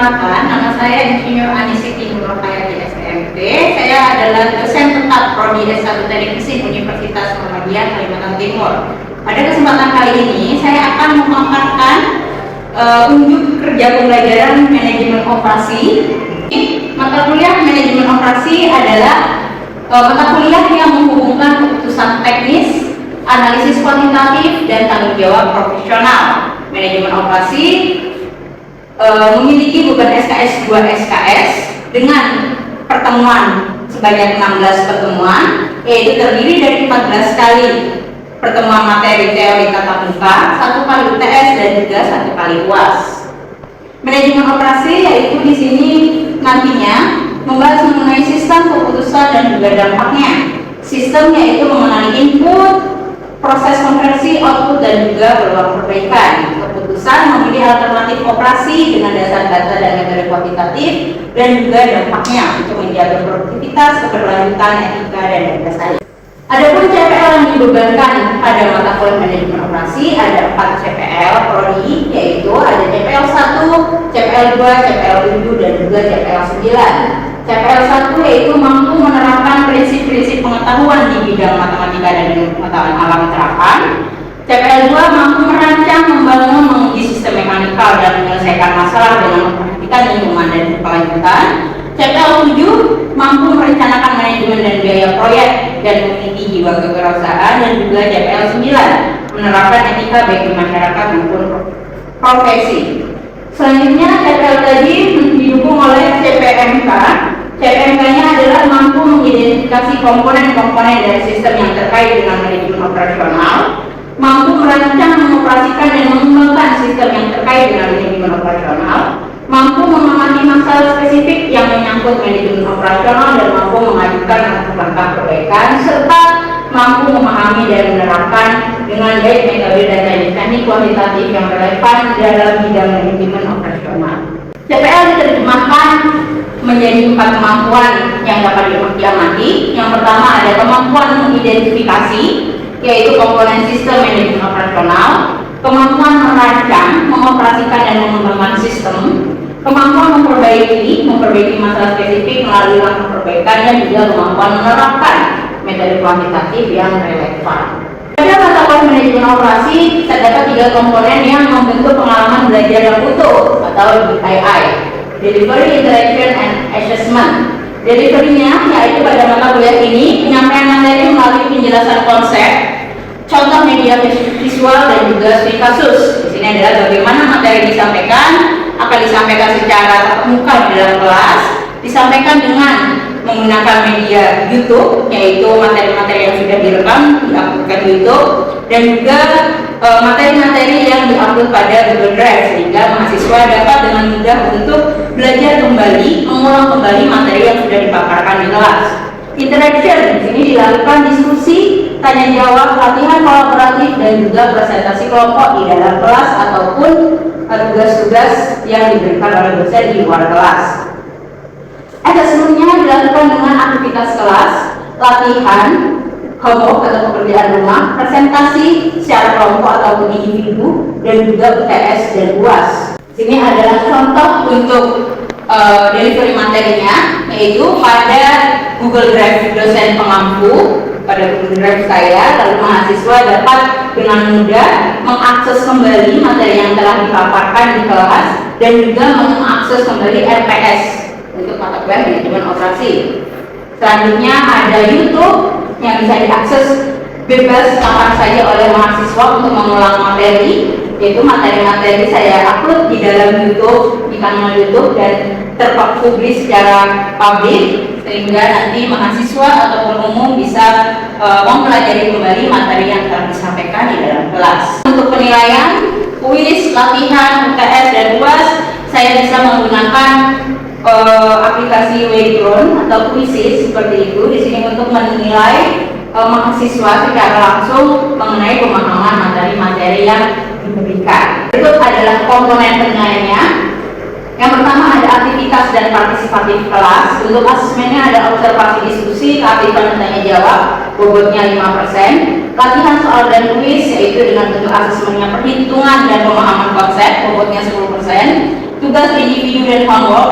Perkenalkan, nama saya Insinyur Anisiti Nurhayati SMP. Saya adalah dosen tetap Prodi S1 Teknik Mesin Universitas Muhammadiyah Kalimantan Timur. Pada kesempatan kali ini, saya akan memaparkan unjuk kerja pembelajaran manajemen operasi. Mata kuliah manajemen operasi adalah mata kuliah yang menghubungkan keputusan teknis, analisis kuantitatif, dan tanggung jawab profesional. Manajemen operasi memiliki beban SKS 2 SKS dengan pertemuan sebanyak 16 pertemuan, yaitu terdiri dari 14 kali pertemuan materi teori tatap muka, 1 kali UTS, dan juga 1 kali UAS. Manajemen operasi yaitu di sini nantinya membahas mengenai sistem keputusan dan juga dampaknya. Sistem yaitu mengenai input, proses konversi, output, dan juga peluang perbaikan. Keputusan memilih alternatif operasi dengan dasar data dan metode kuantitatif, dan juga dampaknya untuk menjaga produktivitas, keberlanjutan, etika, dan data sains. Adapun CPL yang dibebankan pada mata kuliah manajemen operasi ada 4 CPL prodi, yaitu ada CPL 1, CPL 2, CPL 7, dan juga CPL 9. CPL 1 yaitu mampu menerapkan prinsip-prinsip pengetahuan di bidang matematika dan pengetahuan alam terapan. CPL 2 mampu merancang, membangun, menguji sistem mekanikal dan menyelesaikan masalah dengan memperhatikan lingkungan dan berkelanjutan. CPL 7 mampu merencanakan manajemen dan biaya proyek dan memiliki jiwa kewirausahaan. Dan juga CPL 9 menerapkan etika baik di masyarakat maupun profesi. Selanjutnya CPL tadi didukung oleh CPMK. CPMK-nya adalah mampu mengidentifikasi komponen-komponen dari sistem yang terkait dengan manajemen operasional, mampu merancang, mengoperasikan, dan mengembangkan sistem yang terkait dengan manajemen operasional, mampu mengamati masalah spesifik yang menyangkut manajemen operasional, dan mampu mengajukan langkah perbaikan, serta mampu memahami dan menerapkan dengan baik metode dan teknik kuantitatif yang relevan dalam bidang manajemen operasional. CPL diterjemahkan menjadi 4 kemampuan yang dapat diamati. Yang pertama ada kemampuan mengidentifikasi, yaitu komponen sistem manajemen operasional, kemampuan merancang, mengoperasikan, dan mengembangkan sistem, kemampuan memperbaiki masalah spesifik melalui langkah perbaikan, dan juga kemampuan menerapkan metode kuantitatif yang relevan. Pada mata kuliah manajemen operasi terdapat 3 komponen yang membentuk pengalaman belajar yang utuh atau DII: Delivery, Interaction, and Assessment. Delivery-nya yaitu pada mata kuliah ini penyampaian materi melalui penjelasan konsep, contoh media visual, dan juga studi kasus. Di sini adalah bagaimana materi disampaikan, akan disampaikan secara tatap muka di dalam kelas, disampaikan dengan menggunakan media YouTube, yaitu materi-materi yang sudah direkam diuploadkan di YouTube, dan juga materi-materi yang diupload pada Google Drive, sehingga mahasiswa dapat dengan mudah untuk belajar kembali, mengulang kembali materi yang sudah dipaparkan di kelas. Interaction di sini dilakukan diskusi, tanya jawab, latihan kolaboratif, dan juga presentasi kelompok di dalam kelas ataupun tugas-tugas yang diberikan oleh dosen di luar kelas. Assessment-nya dilakukan dengan aktivitas kelas, latihan, homework atau pekerjaan rumah, presentasi secara kelompok ataupun individu, dan juga UTS dan UAS. Sini adalah contoh untuk delivery materinya, yaitu pada Google Drive dosen pengampu, pada Google Drive saya, lalu mahasiswa dapat dengan mudah mengakses kembali materi yang telah dipaparkan di kelas, dan juga mengakses kembali RPS untuk mata kuliah manajemen operasi. Selanjutnya ada YouTube yang bisa diakses bebas kapan saja oleh mahasiswa untuk mengulang materi, yaitu materi-materi saya upload di dalam YouTube, di kanal YouTube, dan terpublish secara publik, sehingga nanti mahasiswa ataupun umum bisa mempelajari kembali materi yang telah disampaikan di dalam kelas. Untuk penilaian, kuis, latihan, UTS, dan UAS, saya bisa menggunakan aplikasi Weightron atau Quizzes seperti itu. Di sini untuk menilai mahasiswa secara langsung mengenai pemahaman materi-materi yang diberikan. Berikut adalah komponen penilaiannya. Yang pertama ada aktivitas dan partisipatif kelas. Untuk asesmennya ada observasi diskusi, keaktifan dan tanya jawab, bobotnya 5%. Latihan soal dan kuis, yaitu dengan bentuk asesmennya perhitungan dan pemahaman konsep, bobotnya 10%. Tugas individu dan homework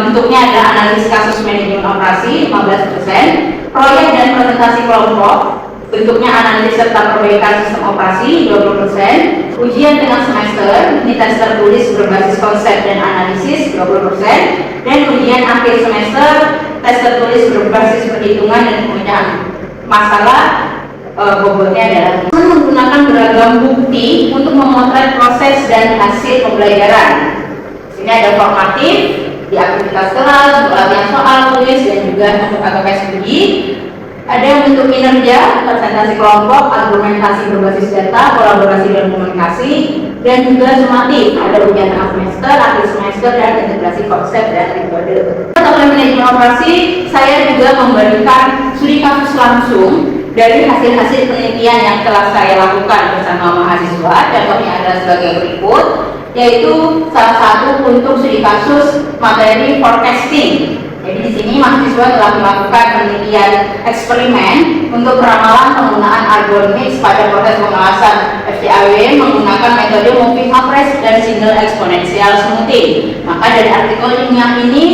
bentuknya adalah analisis kasus manajemen operasi 15%, proyek dan presentasi kelompok bentuknya analisis serta perbaikan sistem operasi 20%, ujian tengah semester, ini tes tertulis berbasis konsep dan analisis 20%, dan ujian akhir semester, tes tertulis berbasis perhitungan dan pemecahan masalah bobotnya adalah menggunakan beragam bukti untuk memotret proses dan hasil pembelajaran. Sini ada formatif di aktivitas kelas, latihan soal, tulis, dan juga atau studi. Ada yang bentuk kinerja, presentasi kelompok, argumentasi berbasis data, kolaborasi dan komunikasi, dan juga sumatif. Ada ujian tengah semester, akhir semester, dan integrasi konsep dan metode. Oleh manajemen operasi, saya juga memberikan studi kasus langsung dari hasil-hasil penelitian yang telah saya lakukan bersama mahasiswa. Contohnya adalah sebagai berikut, yaitu salah satu untuk studi kasus materi forecasting. Jadi di sini mahasiswa telah melakukan penelitian eksperimen untuk peramalan penggunaan algoritmik pada proses pengelasan FTAW menggunakan metode moving average dan single exponential smoothing. Maka dari artikel ilmiah ini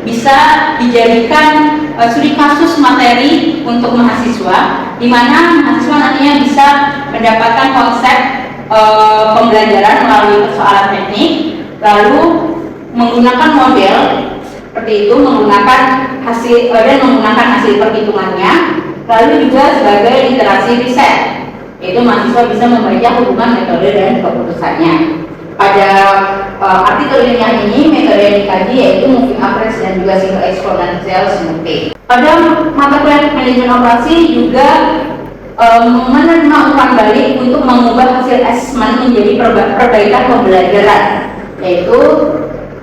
bisa dijadikan studi kasus materi untuk mahasiswa, di mana mahasiswa nantinya bisa mendapatkan konsep pembelajaran melalui persoalan teknik, lalu menggunakan model seperti itu, menggunakan hasil dan menggunakan hasil perhitungannya, lalu juga sebagai literasi riset, yaitu mahasiswa bisa membaca hubungan metode dan keputusannya. Pada artikel ilmiah ini metode yang dikaji yaitu moving average dan juga single exponential smoothing. Pada mata kuliah manajemen operasi juga menerima umpan balik untuk mengubah hasil asesmen menjadi perbaikan pembelajaran, yaitu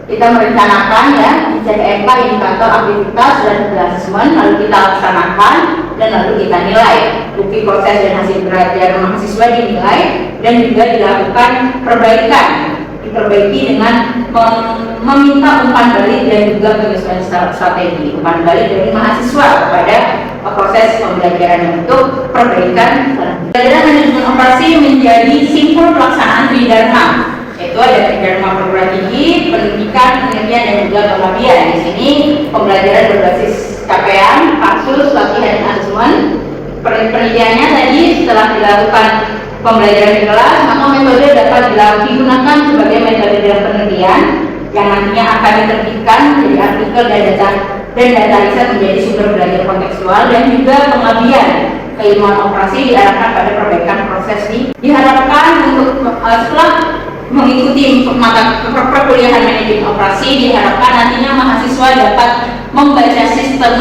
kita merencanakan ya ICMK, indikator aktivitas dan asesmen, lalu kita laksanakan dan lalu kita nilai. Bukti proses dan hasil belajar mahasiswa dinilai dan juga dilakukan perbaikan, diperbaiki dengan meminta umpan balik dan juga penyesuaian strategi umpan balik dari mahasiswa kepada proses pembelajaran untuk perbaikan. Pembelajaran manajemen operasi menjadi simpul pelaksanaan tridharma, yaitu ada tridharma perguruan tinggi, pendidikan, penelitian, dan juga pengabdian. Di sini pembelajaran berbasis capaian, kasus, latihan, dan asesmen. Penelitiannya tadi setelah dilakukan pembelajaran di kelas, maka metode dapat digunakan sebagai metode dalam penelitian yang nantinya akan diterbitkan menjadi artikel dan data riset menjadi sumber belajar kontekstual, dan juga pengabdian keilmuan operasi diarahkan pada perbaikan proses diharapkan untuk setelah mengikuti mata perkuliahan manajemen operasi, diharapkan nantinya mahasiswa dapat membaca sistem,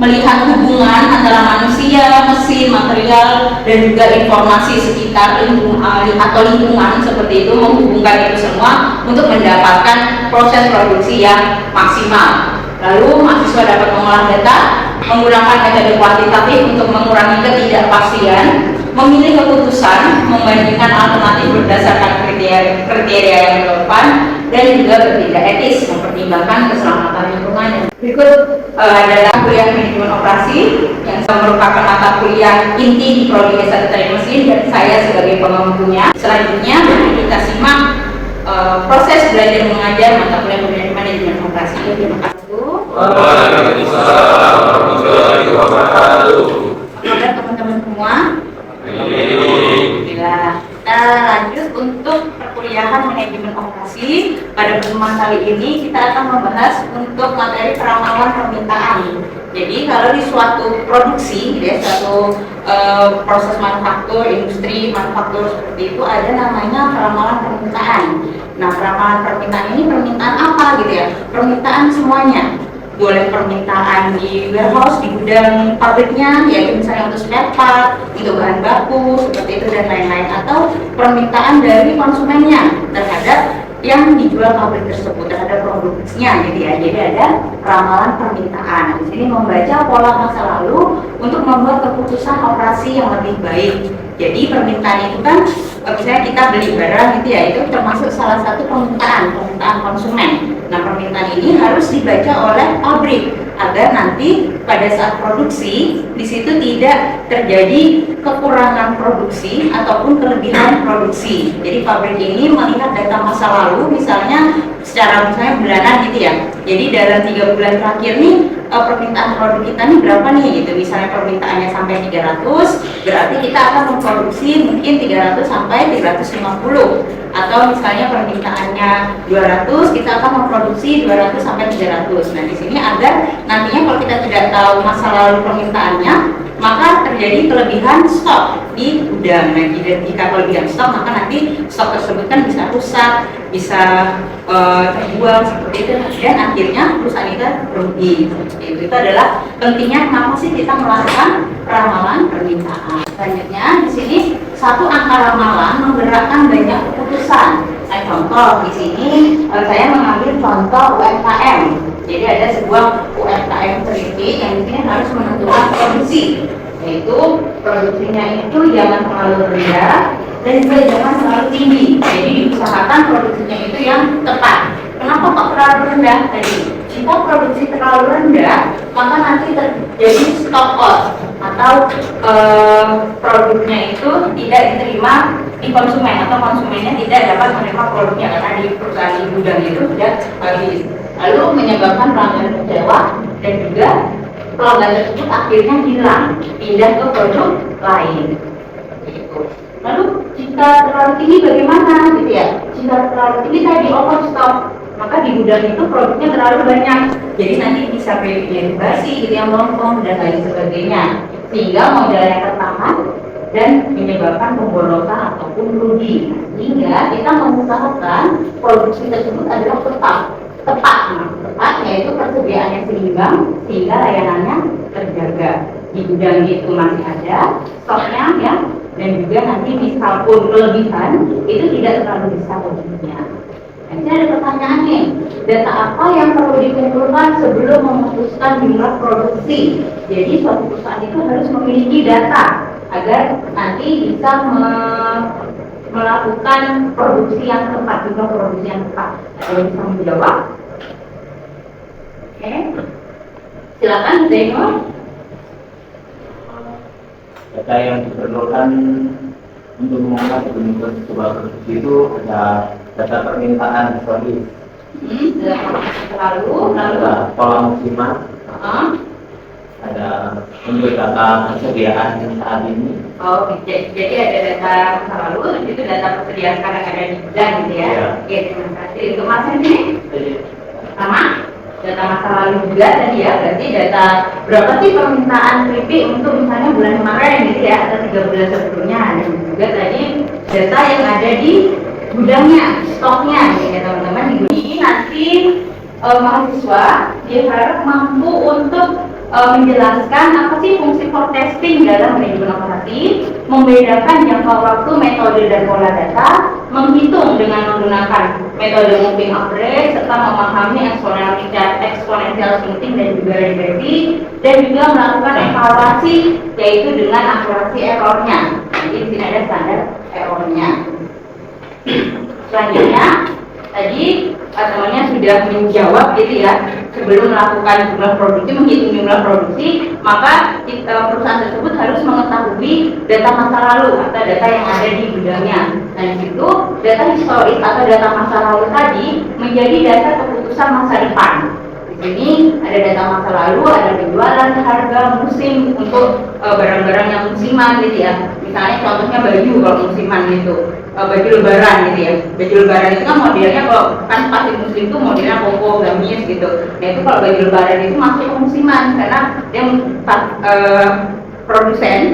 melihat hubungan antara manusia, mesin, material, dan juga informasi sekitar atau lingkungan seperti itu, menghubungkan itu semua untuk mendapatkan proses produksi yang maksimal. Lalu mahasiswa dapat mengolah data menggunakan metode kuantitatif untuk mengurangi ketidakpastian, memilih keputusan, membandingkan alternatif berdasarkan kriteria yang relevan, dan juga bertindak etis, mempertimbangkan keselamatan lingkungan. Berikut adalah kuliah manajemen operasi yang merupakan mata kuliah inti di Prodi S1 Teknik Mesin dan saya sebagai pengembunya. Selanjutnya kita simak proses belajar mengajar mata kuliah manajemen operasi. Terima kasih. Waalaikumsalam warahmatullahi wabarakatuh. Kepada teman-teman semua. Alhamdulillah. Kita lanjut untuk perkuliahan manajemen operasi. Pada pertemuan kali ini kita akan membahas untuk materi peramalan permintaan. Jadi kalau di suatu produksi, ya, suatu proses manufaktur, industri manufaktur seperti itu ada namanya peramalan permintaan. Nah, peramalan permintaan ini permintaan apa gitu ya? Permintaan semuanya. Boleh permintaan di warehouse, di gudang pabriknya, yaitu misalnya untuk spare part, untuk bahan baku, seperti itu dan lain-lain, atau permintaan dari konsumennya terhadap yang dijual pabrik tersebut, terhadap produksinya gitu ya. Jadi ada ramalan permintaan. Di sini membaca pola masa lalu untuk membuat keputusan operasi yang lebih baik. Jadi permintaan itu kan misalnya kita beli barang gitu ya, itu termasuk salah satu permintaan konsumen. Nah, permintaan ini harus dibaca oleh pabrik agar nanti pada saat produksi di situ tidak terjadi kekurangan produksi ataupun kelebihan produksi. Jadi pabrik ini melihat data masa lalu misalnya secara misalnya bulanan gitu ya. Jadi dalam 3 bulan terakhir nih permintaan produk kita nih berapa nih gitu. Misalnya permintaannya sampai 300, berarti kita akan memproduksi mungkin 300 sampai 350. Atau misalnya permintaannya 200, kita akan memproduksi 200 sampai 300. Nah, di sini agar nantinya kalau kita tidak tahu masa lalu permintaannya, maka terjadi kelebihan stok di gudang. Nah, jika kelebihan stok, maka nanti stok tersebut kan bisa rusak, bisa terjual seperti itu, dan akhirnya perusahaan kita rugi. Itu adalah pentingnya kenapa sih kita melakukan ramalan permintaan. Selanjutnya di sini satu angka ramalan menggerakkan banyak keputusan. Saya contoh di sini saya mengambil contoh UMKM. Jadi ada sebuah UMKM keripik yang di sini harus menentukan produksi, yaitu produksinya itu jangan terlalu rendah dan juga jangan terlalu tinggi. Jadi diusahakan produksinya itu yang tepat. Kenapa kok terlalu rendah tadi? Jika produksi terlalu rendah, maka nanti terjadi stock loss atau produknya itu tidak diterima di konsumen atau konsumennya tidak dapat menerima produknya karena di perusahaan di gudang itu sudah habis. Lalu menyebabkan pelanggan kecewa dan juga pelanggan tersebut akhirnya hilang, pindah ke produk lain. Gitu. Lalu jika terlalu tinggi bagaimana gitu ya? Jika terlalu tinggi tadi overstock, maka di gudang itu produknya terlalu banyak, jadi nanti bisa jadi basi gitu yang melompong dan lain sebagainya, sehingga modalnya tertahan dan menyebabkan pemborosan ataupun rugi. Sehingga kita mengusahakan produksi tersebut adalah tepat, yaitu persediaannya seimbang sehingga layanannya terjaga. Di gudang itu masih ada stoknya ya, dan juga nanti misal pun kelebihan itu tidak terlalu besar lebihnya. Ini ada pertanyaan nih, data apa yang perlu dikumpulkan sebelum memutuskan jumlah produksi? Jadi suatu perusahaan itu harus memiliki data agar nanti bisa melakukan produksi yang tepat, jumlah produksi yang tepat. Ada yang bisa menjawab? Oke, silakan Zeno. Data yang diperlukan untuk mengungkap sebuah produksi itu ada data permintaan, Lalu ada pola musiman, ada untuk data persediaan saat ini. Oh, jadi ada data masa lalu, itu data persediaan sekarang ada di gudang gitu ya. Ya. Oke, terima kasih. Untuk Mas ini sama data masa lalu juga tadi ya. Berarti data berapa sih permintaan keripik untuk misalnya bulan kemarin gitu ya, atau 3 bulan sebelumnya. Dan juga tadi data yang ada di gudangnya, stoknya gitu ya teman-teman. Ini nanti mahasiswa diharap mampu untuk menjelaskan apa sih fungsi forecasting dalam manajemen operasi, membedakan jangka waktu, metode dan pola data, menghitung dengan menggunakan metode moving average, serta memahami eksponensial smoothing dan juga regresi, dan juga melakukan evaluasi yaitu dengan akurasi errornya. Jadi di sini ada standar errornya. Selanjutnya tadi temannya sudah menjawab gitu ya, sebelum melakukan jumlah produksi, menghitung jumlah produksi, maka perusahaan tersebut harus mengetahui data masa lalu atau data yang ada di gudangnya. Nah, di situ data historis atau data masa lalu tadi menjadi data keputusan masa depan. Di sini ada data masa lalu, ada penjualan, harga, musim untuk barang-barang yang musiman gitu ya. Misalnya contohnya baju kalau musiman gitu. Baju lebaran gitu ya. Baju lebaran itu kan modelnya kalau kan pasti musim itu modelnya koko, gamis gitu. Nah itu kalau baju lebaran itu masuk ke musiman karena dia perusahaan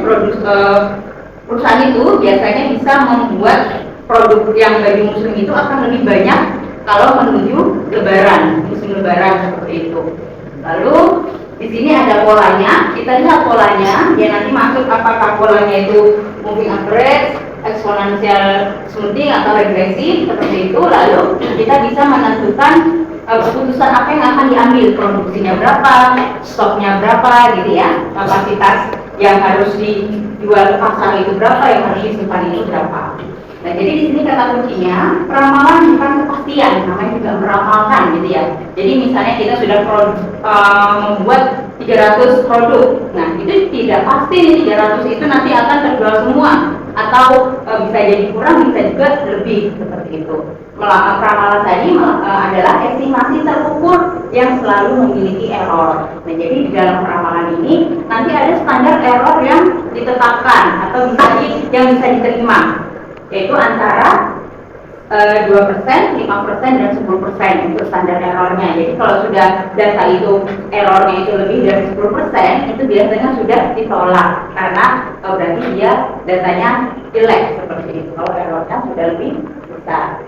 itu biasanya bisa membuat produk yang baju musim itu akan lebih banyak kalau menuju lebaran, musim lebaran seperti itu. Lalu di sini ada polanya, kita lihat polanya, dia nanti masuk apakah polanya itu moving average, eksponensial smoothing atau regresi seperti itu. Lalu kita bisa menentukan keputusan apa yang akan diambil, produksinya berapa, stoknya berapa gitu ya, kapasitas yang harus dijual ke pasar itu berapa, yang harus disimpan itu berapa. Nah, jadi di sini kata kuncinya peramalan bukan kepastian, namanya juga meramalkan gitu ya. Jadi misalnya kita sudah membuat 300 produk, nah itu tidak pasti nih 300 itu nanti akan terjual semua, atau bisa jadi kurang, bisa juga lebih seperti itu. Peramalan tadi adalah estimasi terukur yang selalu memiliki error. Nah, jadi di dalam peramalan ini nanti ada standar error yang ditetapkan atau yang bisa diterima, yaitu antara 2%, 5%, dan 10% untuk standar errornya. Jadi kalau sudah data itu errornya itu lebih dari 10%, itu biasanya sudah ditolak karena berarti dia datanya jelek seperti itu. Kalau errornya sudah lebih besar.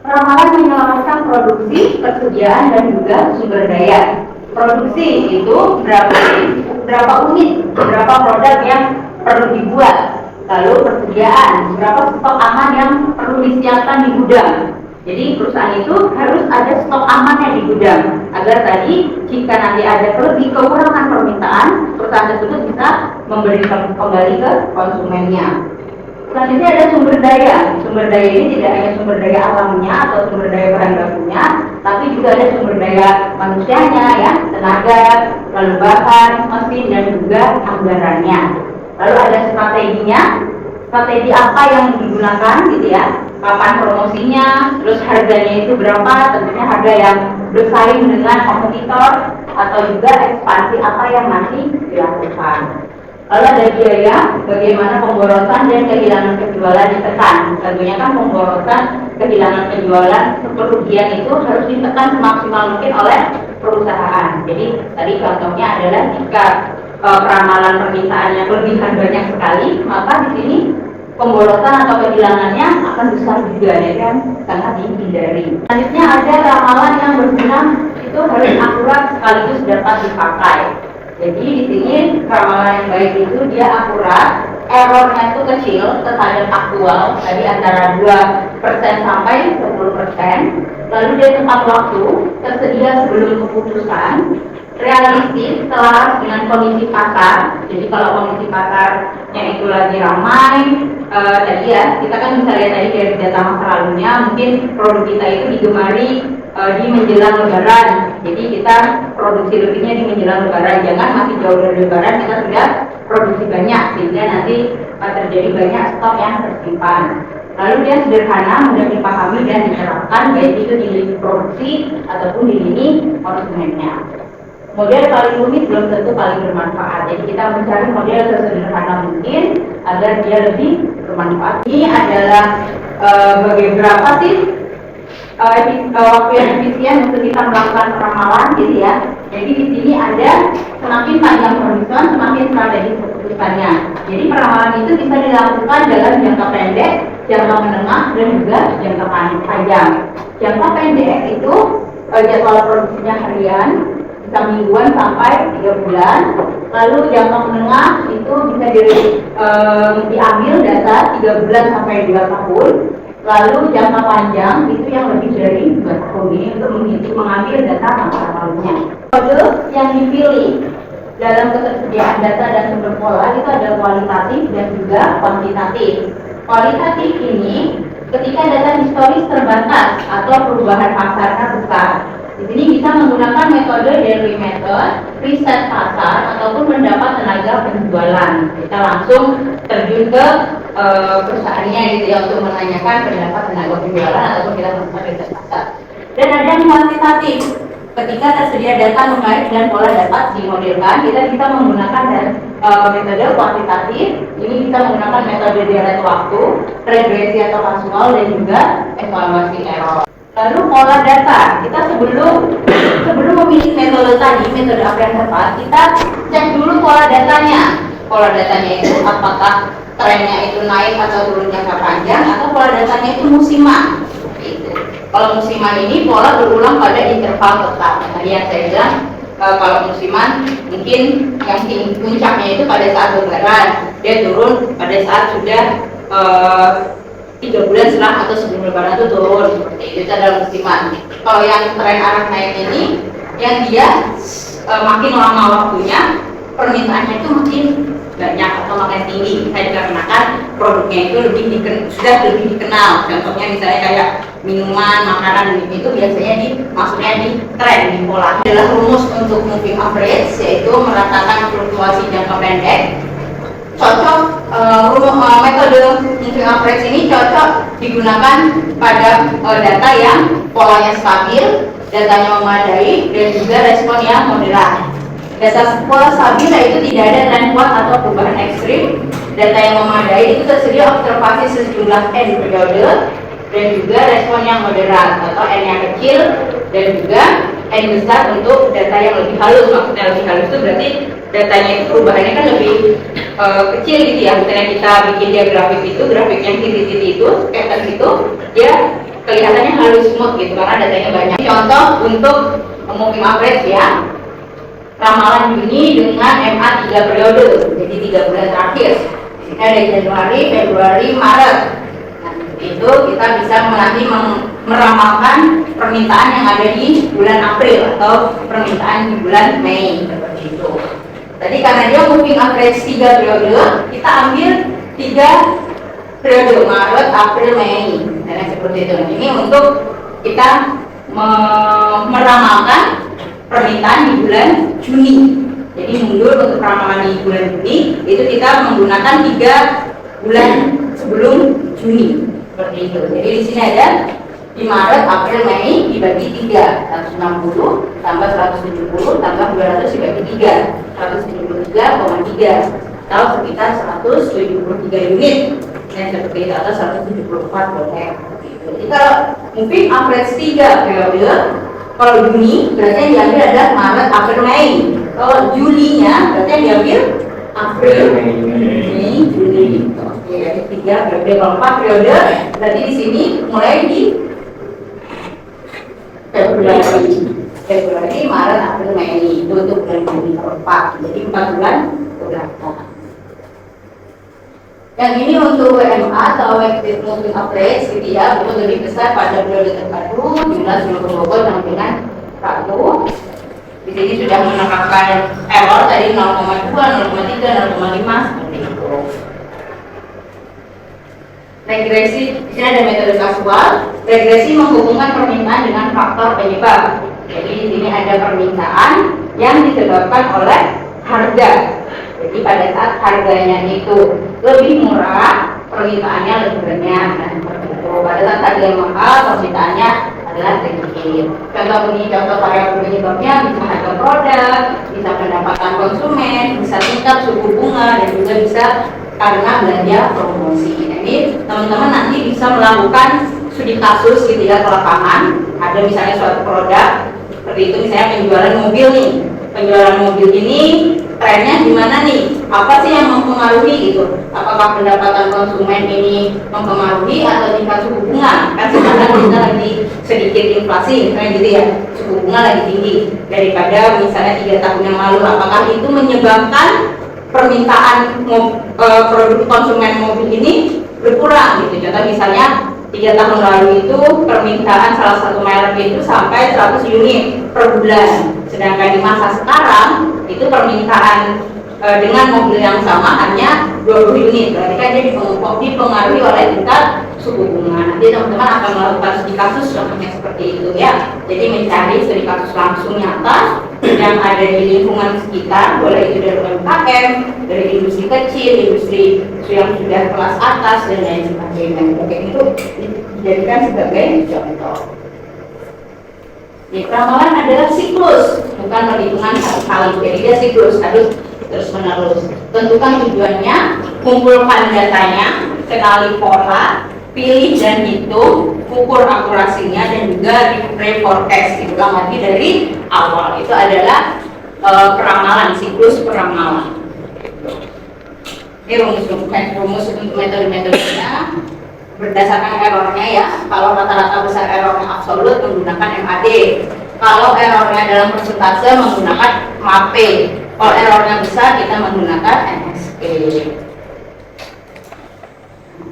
Peramalan menyelamatkan produksi, persediaan, dan juga sumber daya. Produksi itu berapa unit, berapa produk yang perlu dibuat. Lalu persediaan, berapa stok aman yang perlu disiapkan di gudang. Jadi perusahaan itu harus ada stok aman yang di gudang, agar tadi jika nanti ada kekurangan permintaan, perusahaan tersebut bisa memberikan kembali ke konsumennya. Selanjutnya ada sumber daya. Sumber daya ini tidak hanya sumber daya alamnya atau sumber daya bahan bakunya, tapi juga ada sumber daya manusianya ya, tenaga, lalu bahan, mesin, dan juga anggarannya. Lalu ada strateginya, strategi apa yang digunakan gitu ya, kapan promosinya, terus harganya itu berapa, tentunya harga yang bersaing dengan kompetitor, atau juga ekspansi apa yang nanti dilakukan. Lalu ada biaya, bagaimana pemborosan dan kehilangan penjualan ditekan. Tentunya kan pemborosan, kehilangan penjualan, kerugian itu harus ditekan semaksimal mungkin oleh perusahaan. Jadi tadi contohnya adalah jika peramalan permintaannya kelebihan banyak sekali, maka di sini pemborosan atau kehilangannya akan besar juga ya kan, sangat dihindari. Selanjutnya ada ramalan yang berguna, itu harus akurat sekaligus dapat dipakai. Jadi di sini ramalan yang baik itu dia akurat, errornya itu kecil terhadap aktual, tadi antara 2% sampai 10%. Lalu dia tepat waktu, tersedia sebelum keputusan, realistis, selaras dengan kondisi pasar. Jadi kalau kondisi pasarnya itu lagi ramai, tadi ya kita kan bisa lihat tadi dari data masa lalunya, mungkin produk kita itu digemari di menjelang lebaran. Jadi kita produksi lebihnya di menjelang lebaran, jangan masih jauh dari lebaran kita sudah produksi banyak sehingga nanti terjadi banyak stok yang tersimpan. Lalu dia sederhana, mudah dipahami dan diterapkan, baik itu di lini produksi ataupun di lini konsumennya. Model paling rumit belum tentu paling bermanfaat. Jadi kita mencari model sesederhana mungkin agar dia lebih bermanfaat. Ini adalah berapa sih waktu yang efisien untuk kita melakukan peramalan gitu ya. Jadi di sini ada semakin panjang horizon, semakin strategis keputusannya. Jadi peramalan itu bisa dilakukan dalam jangka pendek, jangka menengah, dan juga jangka panjang. Jangka pendek itu jadwal produksinya harian, bisa mingguan sampai 3 bulan. Lalu jangka menengah itu bisa diambil data 3 bulan sampai 2 tahun. Lalu jangka panjang itu yang lebih dari 2 tahun ini untuk mengambil data masa lalunya. Kode yang dipilih dalam ketersediaan data dan sumber pola itu ada kualitatif dan juga kuantitatif. Kualitatif ini ketika data historis terbatas atau perubahan pasarnya besar. Di sini bisa menggunakan metode Dewey Method, riset pasar, ataupun mendapat tenaga penjualan. Kita langsung terjun ke perusahaannya gitu ya untuk menanyakan pendapat tenaga penjualan ataupun kita melakukan riset pasar. Dan ada yang kuantitatif. Ketika tersedia data numerik dan pola dapat dimodelkan, kita bisa menggunakan metode kuantitatif. Ini bisa menggunakan metode deret waktu, regresi atau kasual, dan juga evaluasi error. Lalu pola data, kita sebelum memilih metode tadi, metode apa yang tepat, kita cek dulu pola datanya. Pola datanya itu apakah trennya itu naik atau turun jangka panjang, atau pola datanya itu musiman. Gitu. Kalau musiman ini pola berulang pada interval tetap. Tadi yang saya bilang kalau musiman mungkin yang puncaknya itu pada saat lebaran, dia turun pada saat sudah 3 bulan setelah atau sebelum lebaran itu turun seperti itu adalah musiman. Kalau yang tren arah naik ini yang dia makin lama waktunya permintaannya itu makin banyak atau makin tinggi, dikarenakan produknya itu sudah lebih dikenal. Contohnya misalnya kayak minuman, makanan itu biasanya maksudnya di tren, di pola. Adalah rumus untuk moving average, yaitu meratakan fluktuasi jangka pendek. Cocok metode moving average ini cocok digunakan pada data yang polanya stabil, datanya memadai, dan juga respon yang moderat. Data pola stabil yaitu tidak ada tren kuat atau perubahan ekstrim. Data yang memadai itu tersedia observasi sejumlah n periode, dan juga respon yang moderat atau n yang kecil, dan juga n besar untuk data yang lebih halus. Maksudnya lebih halus itu berarti datanya itu perubahannya kan lebih kecil gitu ya. Misalnya kita bikin dia grafik yang titik-titik itu scatter itu dia kelihatannya halus smooth gitu karena datanya banyak. Contoh untuk moving average ya, ramalan Juni dengan MA 3 periode, jadi 3 bulan terakhir. Di sini ada Januari, Februari, Maret. Nah, itu kita bisa nanti meramalkan permintaan yang ada di bulan April atau permintaan di bulan Mei seperti itu. Tadi karena dia moving average 3 periode, kita ambil 3 periode Maret, April, Mei, dan seperti itu. Ini untuk kita meramalkan permintaan di bulan Juni. Jadi mundur untuk ramalan di bulan Juni itu kita menggunakan 3 bulan sebelum Juni seperti itu. Jadi di sini ada di Maret, April, Mei dibagi 3, 160 tambah 170 tambah 200 dibagi 3, 173,3 atau sekitar 173 unit. Dan seperti itu atau 174 boleh. Jadi kalau mungkin average 3 periode, kalau Juni berarti yang diambil adalah Maret, April, Mei. Kalau Julinya berarti yang diambil April, Mei, Juli. Oke, ada 3 periode. Kalau 4 periode berarti di sini mulai di Februari, Maret, April, Mei. Itu untuk bulan Juni. Kalau 4, jadi 4 bulan keberapa. Yang ini untuk WMA atau Weighted Moving Average gitu ya, untuk lebih besar pada periode terpadu, jumlah seluruh bobot sama dengan satu. Di sini sudah menetapkan error tadi 0,2, 0,3, 0,5 seperti itu. Regresi, di sini ada metode kasual. Regresi menghubungkan permintaan dengan faktor penyebab. Jadi di sini ada permintaan yang disebabkan oleh harga. Jadi pada saat harganya itu lebih murah, permintaannya lebih banyak. Nah, seperti itu. Pada saat harga mahal, permintaannya adalah sedikit. Contoh variabel penyebabnya bisa harga produk, bisa pendapatan konsumen, bisa tingkat suku bunga, dan juga bisa karena belanja promosi. Jadi teman-teman nanti bisa melakukan studi kasus gitu ya ke lapangan. Ada misalnya suatu produk seperti itu, misalnya penjualan mobil nih. Penjualan mobil ini trennya gimana nih? Apa sih yang mempengaruhi gitu? Apakah pendapatan konsumen ini mempengaruhi atau tingkat suku bunga? Kan sekarang kita lagi sedikit inflasi, misalnya gitu ya, suku bunga lagi tinggi daripada misalnya 3 tahun yang lalu. Apakah itu menyebabkan permintaan produk konsumen mobil ini berkurang gitu? Contoh misalnya 3 tahun lalu itu permintaan salah satu merek itu sampai 100 unit per bulan. Sedangkan di masa sekarang itu permintaan dengan mobil yang sama hanya 20 unit. Berarti kan dia dipengaruhi oleh tingkat suku bunga. Nanti teman-teman akan melakukan studi kasus contohnya seperti itu ya. Jadi mencari studi kasus langsung nyata yang ada di lingkungan sekitar, boleh itu dari UMKM, dari industri kecil, industri yang sudah kelas atas dan lain sebagainya. Oke, itu dijadikan sebagai contoh. Ramalan adalah siklus, bukan perhitungan kali-kali. Jadi dia siklus, harus terus menerus. Tentukan tujuannya, kumpulkan datanya, kenali pola, pilih dan hitung, ukur akurasinya, dan juga reforecast. Diulang lagi dari awal. Itu adalah peramalan, siklus peramalan. Ini rumus untuk metode-metodenya berdasarkan errornya ya. Kalau rata-rata besar errornya absolut menggunakan MAD. Kalau errornya dalam persentase menggunakan MAP. Kalau errornya besar kita menggunakan MSE.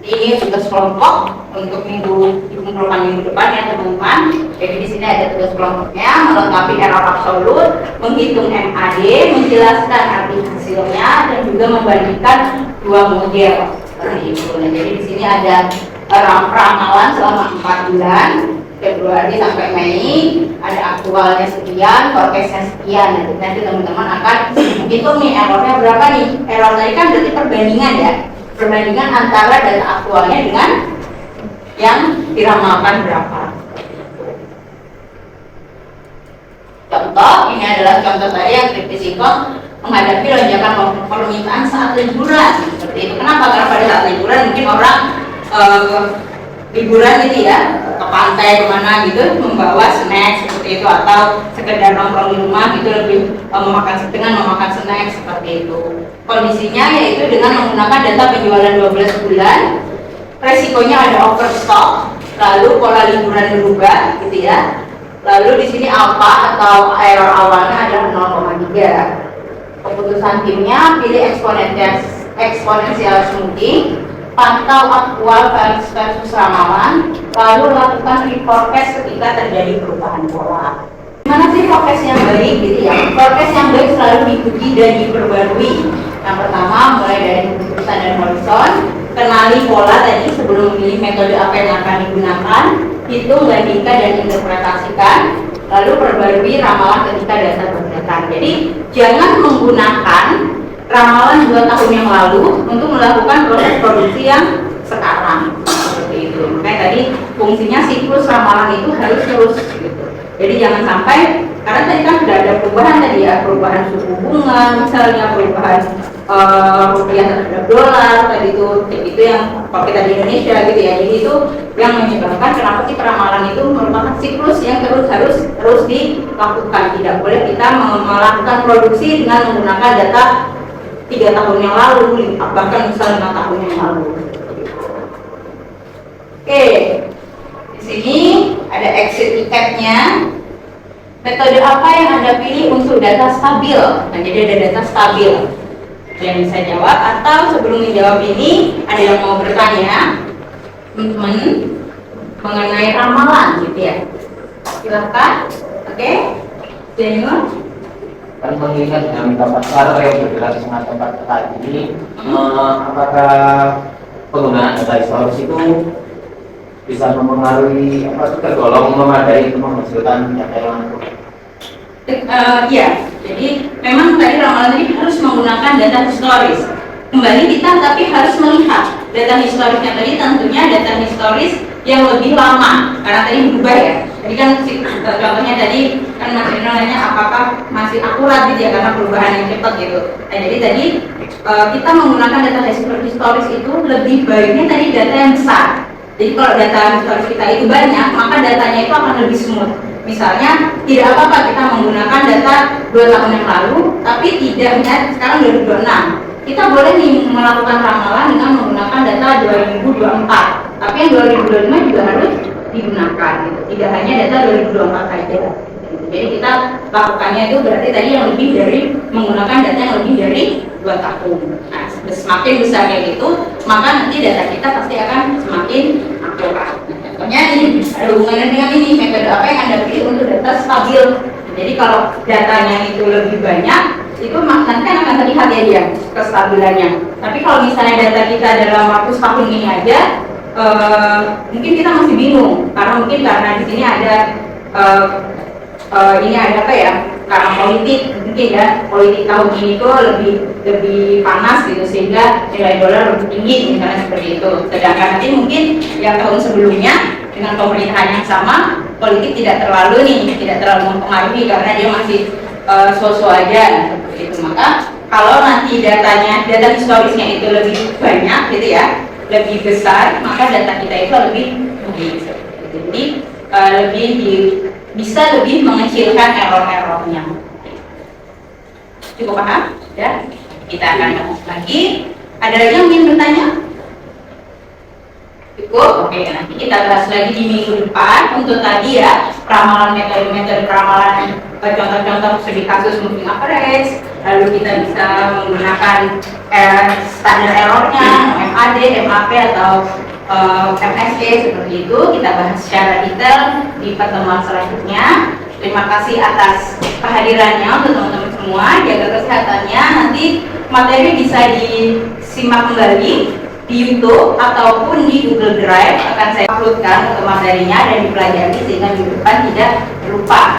Ini tugas kelompok. untuk minggu depan ya teman-teman. Jadi di sini ada tugas kelompoknya, melengkapi error absolut, menghitung MAD, menjelaskan arti hasilnya, dan juga membandingkan dua model. Seperti itu. Nah, jadi di sini ada ramalan selama 4 bulan, Februari sampai Mei, ada aktualnya sekian, forecastnya sekian. Nanti teman-teman akan hitung nih errornya berapa nih. Error tadi kan berarti perbandingan ya, perbandingan antara data aktualnya dengan yang diramalkan berapa. Contoh, ini adalah contoh tadi yang Tripsico menghadapi lonjakan permintaan saat liburan. Seperti itu. Kenapa? Karena pada saat liburan mungkin orang liburan gitu ya, ke pantai kemana gitu, membawa snack seperti itu, atau sekedar nongkrong di rumah gitu, lebih dengan memakan snack seperti itu. Kondisinya yaitu dengan menggunakan data penjualan 12 bulan, resikonya ada overstock, lalu pola liburan berubah gitu ya. Lalu di sini alpha atau error awalnya adalah 0,3. Keputusan timnya pilih eksponensial smoothing, pantau aktual versus ramalan, lalu lakukan reforecast ketika terjadi perubahan pola. Gimana sih forecast yang baik gitu ya? Forecast yang baik selalu diuji dan diperbarui. Yang pertama mulai dari keputusan dan horizon, kenali pola tadi sebelum memilih metode apa yang akan digunakan, hitung, bandingkan, dan interpretasikan, lalu perbarui ramalan ketika data berdasarkan. Jadi jangan menggunakan ramalan 2 tahun yang lalu untuk melakukan proses produksi yang sekarang. Seperti itu. Makanya tadi fungsinya siklus ramalan itu harus terus gitu. Jadi jangan sampai, karena tadi kan sudah ada perubahan tadi ya, perubahan suku bunga, misalnya perubahan rupiah terhadap dolar tadi itu yang kalau kita di Indonesia gitu ya. Jadi itu yang menyebabkan kenapa sih peramalan itu merupakan siklus yang terus dilakukan. Tidak boleh kita melakukan produksi dengan menggunakan data 3 tahun yang lalu, bahkan misalnya 5 tahun yang lalu. Oke, di sini ada exit ticketnya. Metode apa yang Anda pilih untuk data stabil? Nah, jadi ada data stabil yang bisa jawab, atau sebelum menjawab ini ada yang mau bertanya teman-teman mengenai ramalan gitu ya, silahkan. Oke, Daniel. Kan mengingat dinamika pasar yang bergerak sangat cepat tadi, apakah penggunaan data historis itu bisa mempengaruhi tergolong memadai untuk menghasilkan data yang Iya, jadi memang tadi ramalan tadi harus menggunakan data historis. Kembali kita tapi harus melihat data historisnya tadi, tentunya data historis yang lebih lama karena tadi berubah ya. Jadi kan contohnya tadi kan Mas Rino nanya apakah masih akurat gitu ya karena perubahan yang cepat gitu. Nah, jadi tadi kita menggunakan data historis itu lebih baiknya tadi data yang besar. Jadi kalau data historis kita itu banyak, maka datanya itu akan lebih smooth. Misalnya tidak apa-apa kita menggunakan data 2 tahun yang lalu, tapi tidaknya sekarang 2026. Kita boleh nih melakukan ramalan dengan menggunakan data 2024, tapi yang 2025 juga harus digunakan gitu. Tidak hanya data 2024 saja. Jadi kita lakukannya itu berarti tadi yang lebih dari menggunakan data yang lebih dari 2 tahun. Nah, semakin besar kayak gitu, maka nanti data kita pasti akan semakin akurat. Contohnya ini ada hubungannya dengan ini, metode apa yang Anda pilih untuk data stabil. Jadi kalau datanya itu lebih banyak, itu nanti kan akan terlihat ya dia kestabilannya. Tapi kalau misalnya data kita dalam waktu setahun ini aja, mungkin kita masih bingung karena di sini ada ini ada apa ya? Karena politik mungkin ya, politik tahun ini tuh lebih panas gitu sehingga nilai dolar lebih tinggi misalnya seperti itu. Sedangkan nanti mungkin yang tahun sebelumnya dengan pemerintahan yang sama, politik tidak terlalu mempengaruhi karena dia masih so-so aja seperti itu. Maka kalau nanti data historisnya itu lebih banyak gitu ya, lebih besar, maka data kita itu lebih jadi bisa lebih mengecilkan error-errornya. Cukup paham? Ya, kita akan bahas lagi. Ada lagi yang ingin bertanya? Cukup? Oke, nanti kita bahas lagi di minggu depan untuk tadi ya ramalan metode ramalan, contoh-contoh studi kasus moving average. Lalu kita bisa menggunakan standar errornya, MAD, MAP atau MSC seperti itu. Kita bahas secara detail di pertemuan selanjutnya. Terima kasih atas kehadirannya untuk teman-teman semua. Jaga kesehatannya. Nanti materi bisa disimak kembali di YouTube ataupun di Google Drive. Akan saya uploadkan untuk materinya dan dipelajari sehingga minggu depan tidak lupa.